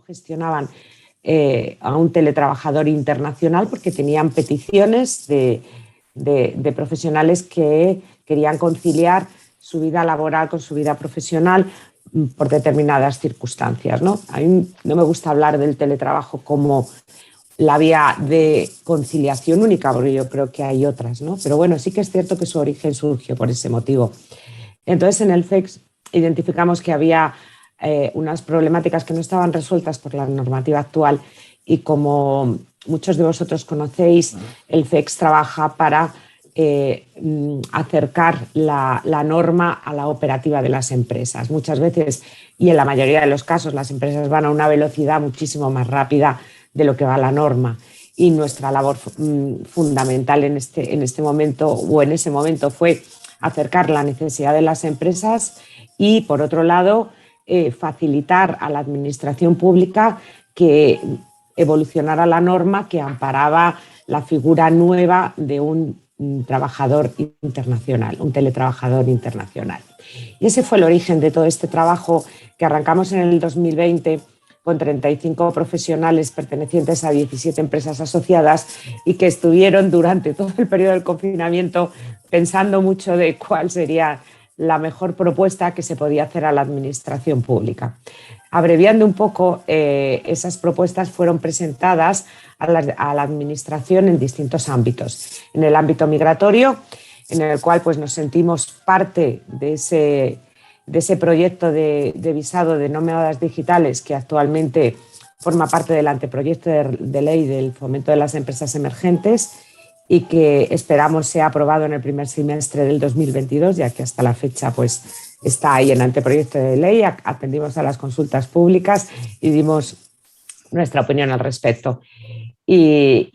gestionaban a un teletrabajador internacional porque tenían peticiones de profesionales que querían conciliar su vida laboral con su vida profesional por determinadas circunstancias, ¿no? A mí no me gusta hablar del teletrabajo como la vía de conciliación única, porque yo creo que hay otras, ¿no? Pero bueno, sí que es cierto que su origen surgió por ese motivo. Entonces, en el FEX identificamos que había unas problemáticas que no estaban resueltas por la normativa actual y, como muchos de vosotros conocéis, el FEX trabaja para acercar la norma a la operativa de las empresas. Muchas veces, y en la mayoría de los casos, las empresas van a una velocidad muchísimo más rápida de lo que va la norma. Y nuestra labor fundamental en este momento, o en ese momento, fue acercar la necesidad de las empresas y, por otro lado, facilitar a la administración pública que evolucionara la norma que amparaba la figura nueva de un trabajador internacional, un teletrabajador internacional. Y ese fue el origen de todo este trabajo que arrancamos en el 2020 con 35 profesionales pertenecientes a 17 empresas asociadas y que estuvieron durante todo el periodo del confinamiento pensando mucho de cuál sería la mejor propuesta que se podía hacer a la administración pública. Abreviando un poco, esas propuestas fueron presentadas a la administración en distintos ámbitos. En el ámbito migratorio, en el cual pues, nos sentimos parte de ese proyecto de visado de nómadas digitales que actualmente forma parte del anteproyecto de ley del fomento de las empresas emergentes y que esperamos sea aprobado en el primer semestre del 2022, ya que hasta la fecha pues, está ahí en anteproyecto de ley. Atendimos a las consultas públicas y dimos nuestra opinión al respecto. Y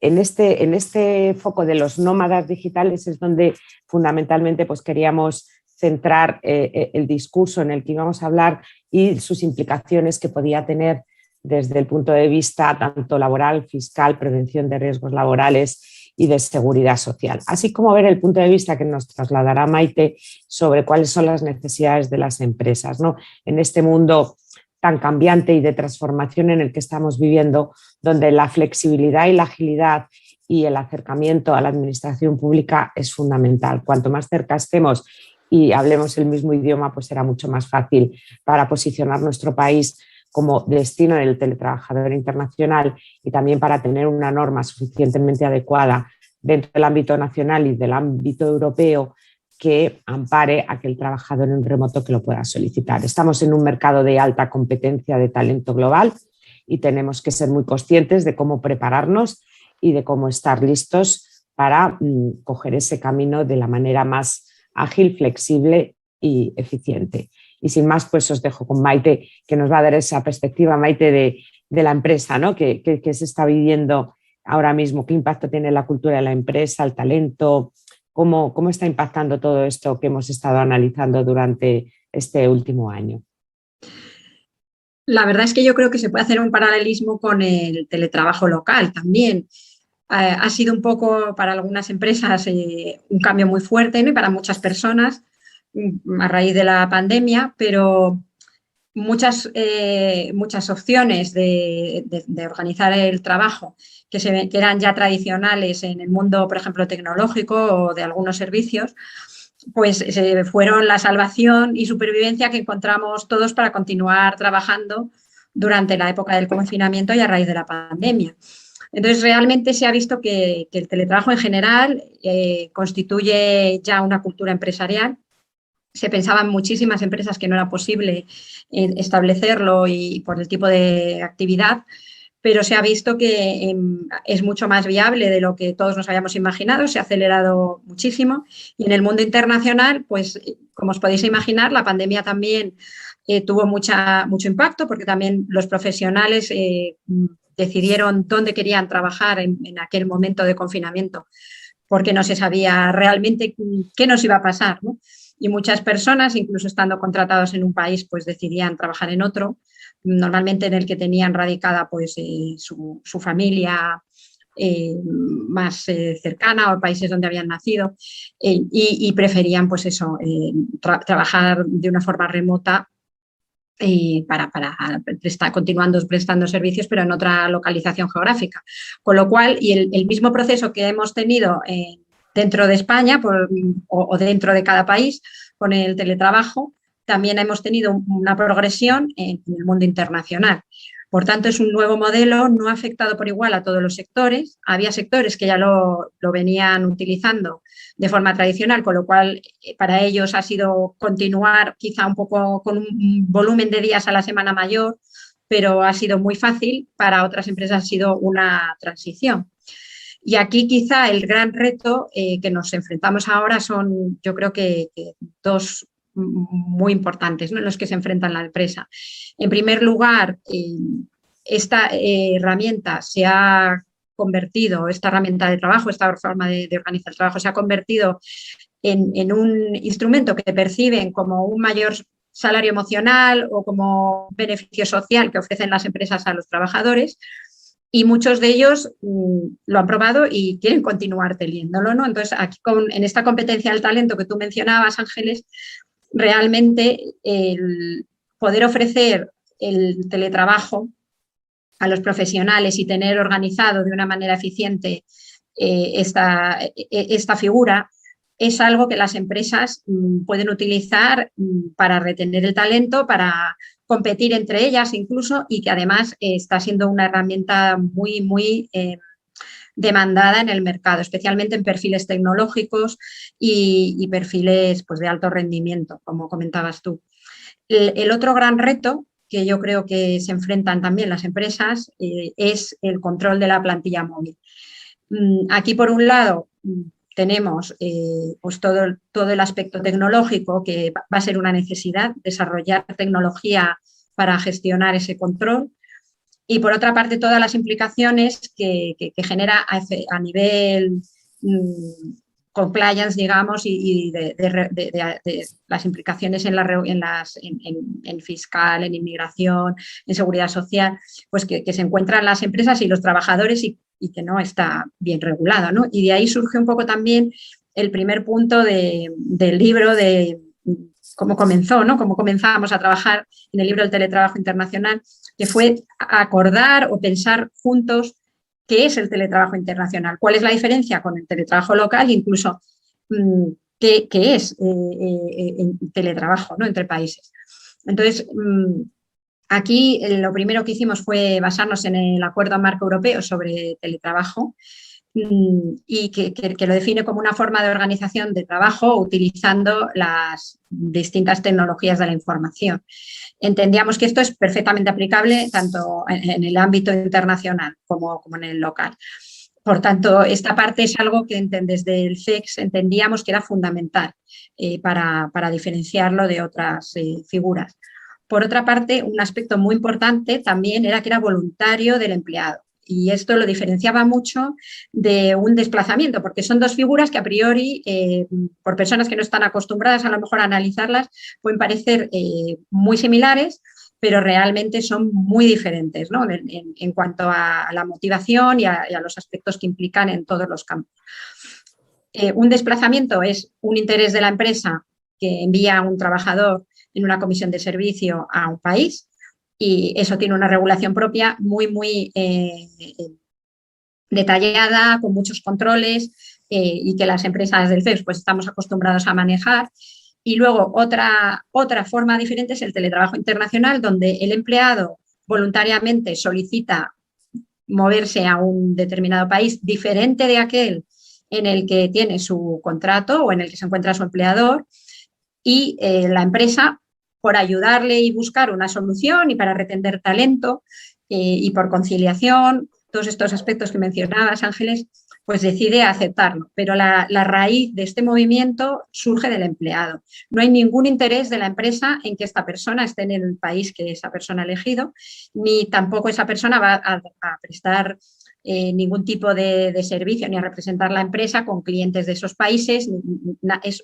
en este foco de los nómadas digitales es donde fundamentalmente pues, queríamos centrar el discurso en el que íbamos a hablar y sus implicaciones que podía tener desde el punto de vista tanto laboral, fiscal, prevención de riesgos laborales y de seguridad social, así como ver el punto de vista que nos trasladará Maite sobre cuáles son las necesidades de las empresas, ¿no? En este mundo tan cambiante y de transformación en el que estamos viviendo, donde la flexibilidad y la agilidad y el acercamiento a la administración pública es fundamental. Cuanto más cerca estemos y hablemos el mismo idioma, pues será mucho más fácil para posicionar nuestro país como destino del teletrabajador internacional y también para tener una norma suficientemente adecuada dentro del ámbito nacional y del ámbito europeo que ampare a aquel trabajador en remoto que lo pueda solicitar. Estamos en un mercado de alta competencia de talento global y tenemos que ser muy conscientes de cómo prepararnos y de cómo estar listos para coger ese camino de la manera más ágil, flexible y eficiente. Y sin más, pues os dejo con Maite, que nos va a dar esa perspectiva, Maite, de la empresa, ¿no? Que se está viviendo ahora mismo, qué impacto tiene la cultura de la empresa, el talento, cómo está impactando todo esto que hemos estado analizando durante este último año. La verdad es que yo creo que se puede hacer un paralelismo con el teletrabajo local también. Ha sido un poco para algunas empresas un cambio muy fuerte, ¿no? Y para muchas personas a raíz de la pandemia, pero muchas opciones de organizar el trabajo que eran ya tradicionales en el mundo, por ejemplo, tecnológico o de algunos servicios, pues fueron la salvación y supervivencia que encontramos todos para continuar trabajando durante la época del confinamiento y a raíz de la pandemia. Entonces, realmente se ha visto que el teletrabajo en general constituye ya una cultura empresarial. Se pensaba en muchísimas empresas que no era posible establecerlo y por el tipo de actividad, pero se ha visto que es mucho más viable de lo que todos nos habíamos imaginado, se ha acelerado muchísimo y en el mundo internacional, pues como os podéis imaginar, la pandemia también tuvo mucho impacto porque también los profesionales decidieron dónde querían trabajar en aquel momento de confinamiento porque no se sabía realmente qué nos iba a pasar, ¿no? Y muchas personas, incluso estando contratados en un país, pues decidían trabajar en otro, normalmente en el que tenían radicada pues, su familia más cercana o países donde habían nacido y preferían pues eso, trabajar de una forma remota y continuando prestando servicios, pero en otra localización geográfica. Con lo cual, y el mismo proceso que hemos tenido dentro de España o dentro de cada país con el teletrabajo, también hemos tenido una progresión en el mundo internacional. Por tanto, es un nuevo modelo, no ha afectado por igual a todos los sectores. Había sectores que ya lo venían utilizando de forma tradicional, con lo cual para ellos ha sido continuar quizá un poco con un volumen de días a la semana mayor, pero ha sido muy fácil. Para otras empresas ha sido una transición. Y aquí quizá el gran reto que nos enfrentamos ahora son, yo creo que dos muy importantes, ¿no?, en los que se enfrentan la empresa. En primer lugar, esta herramienta se ha convertido, esta herramienta de trabajo, esta forma de organizar el trabajo, se ha convertido en un instrumento que perciben como un mayor salario emocional o como beneficio social que ofrecen las empresas a los trabajadores, y muchos de ellos lo han probado y quieren continuar teniéndolo, ¿no? Entonces, aquí en esta competencia del talento que tú mencionabas, Ángeles, realmente el poder ofrecer el teletrabajo a los profesionales y tener organizado de una manera eficiente esta figura es algo que las empresas pueden utilizar para retener el talento, para competir entre ellas incluso, y que además está siendo una herramienta muy, muy demandada en el mercado, especialmente en perfiles tecnológicos y perfiles pues, de alto rendimiento, como comentabas tú. El otro gran reto que yo creo que se enfrentan también las empresas es el control de la plantilla móvil. Aquí, por un lado, tenemos pues todo el aspecto tecnológico, que va a ser una necesidad, desarrollar tecnología para gestionar ese control. Y por otra parte, todas las implicaciones que genera a nivel compliance, digamos, y de las implicaciones en fiscal, en inmigración, en seguridad social, pues que se encuentran las empresas y los trabajadores y que no está bien regulado, ¿no? Y de ahí surge un poco también el primer punto del libro de cómo comenzó, ¿no? Cómo comenzamos a trabajar en el libro del teletrabajo internacional, que fue acordar o pensar juntos qué es el teletrabajo internacional, cuál es la diferencia con el teletrabajo local, incluso qué es el teletrabajo, ¿no?, entre países. Entonces, aquí lo primero que hicimos fue basarnos en el Acuerdo Marco Europeo sobre teletrabajo y que lo define como una forma de organización de trabajo utilizando las distintas tecnologías de la información. Entendíamos que esto es perfectamente aplicable tanto en el ámbito internacional como en el local. Por tanto, esta parte es algo que desde el CEX entendíamos que era fundamental para diferenciarlo de otras figuras. Por otra parte, un aspecto muy importante también era que era voluntario del empleado. Y esto lo diferenciaba mucho de un desplazamiento, porque son dos figuras que a priori, por personas que no están acostumbradas a lo mejor a analizarlas, pueden parecer muy similares, pero realmente son muy diferentes, ¿no?, en cuanto a la motivación y a los aspectos que implican en todos los campos. Un desplazamiento es un interés de la empresa que envía a un trabajador en una comisión de servicio a un país, y eso tiene una regulación propia muy, muy detallada, con muchos controles y que las empresas del CEPS pues estamos acostumbrados a manejar. Y luego otra forma diferente es el teletrabajo internacional, donde el empleado voluntariamente solicita moverse a un determinado país diferente de aquel en el que tiene su contrato o en el que se encuentra su empleador, y la empresa, por ayudarle y buscar una solución y para retener talento y por conciliación, todos estos aspectos que mencionabas, Ángeles, pues decide aceptarlo. Pero la raíz de este movimiento surge del empleado. No hay ningún interés de la empresa en que esta persona esté en el país que esa persona ha elegido, ni tampoco esa persona va a prestar ningún tipo de servicio ni a representar la empresa con clientes de esos países. Es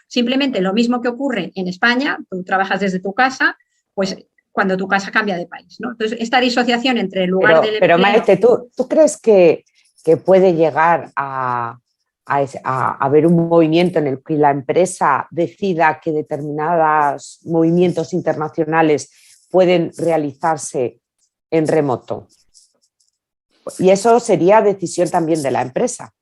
simplemente lo mismo que ocurre en España. Tú trabajas desde tu casa, pues cuando tu casa cambia de país, ¿no? Entonces, esta disociación entre el lugar del empleo... Pero Maite, ¿tú crees que puede llegar a a haber un movimiento en el que la empresa decida que determinados movimientos internacionales pueden realizarse en remoto. Y eso sería decisión también de la empresa.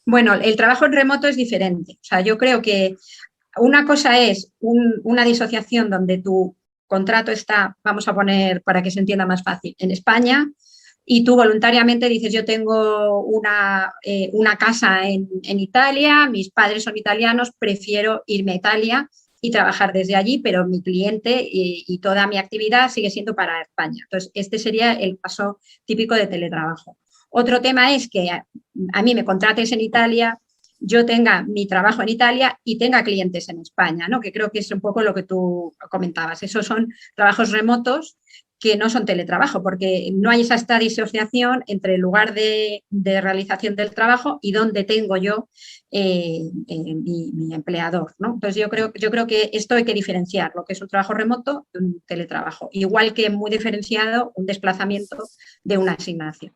Bueno, el trabajo en remoto es diferente. O sea, yo creo que una cosa es una disociación donde tu contrato está, vamos a poner para que se entienda más fácil, en España, y tú voluntariamente dices, yo tengo una casa en Italia, mis padres son italianos, prefiero irme a Italia y trabajar desde allí, pero mi cliente y toda mi actividad sigue siendo para España. Entonces, este sería el caso típico de teletrabajo. Otro tema es que a mí me contrates en Italia, yo tenga mi trabajo en Italia y tenga clientes en España, ¿no? Que creo que es un poco lo que tú comentabas. Esos son trabajos remotos que no son teletrabajo, porque no hay esta disociación entre el lugar de realización del trabajo y donde tengo yo mi empleador, ¿no? Entonces yo creo que esto hay que diferenciar lo que es un trabajo remoto de un teletrabajo, igual que muy diferenciado un desplazamiento de una asignación.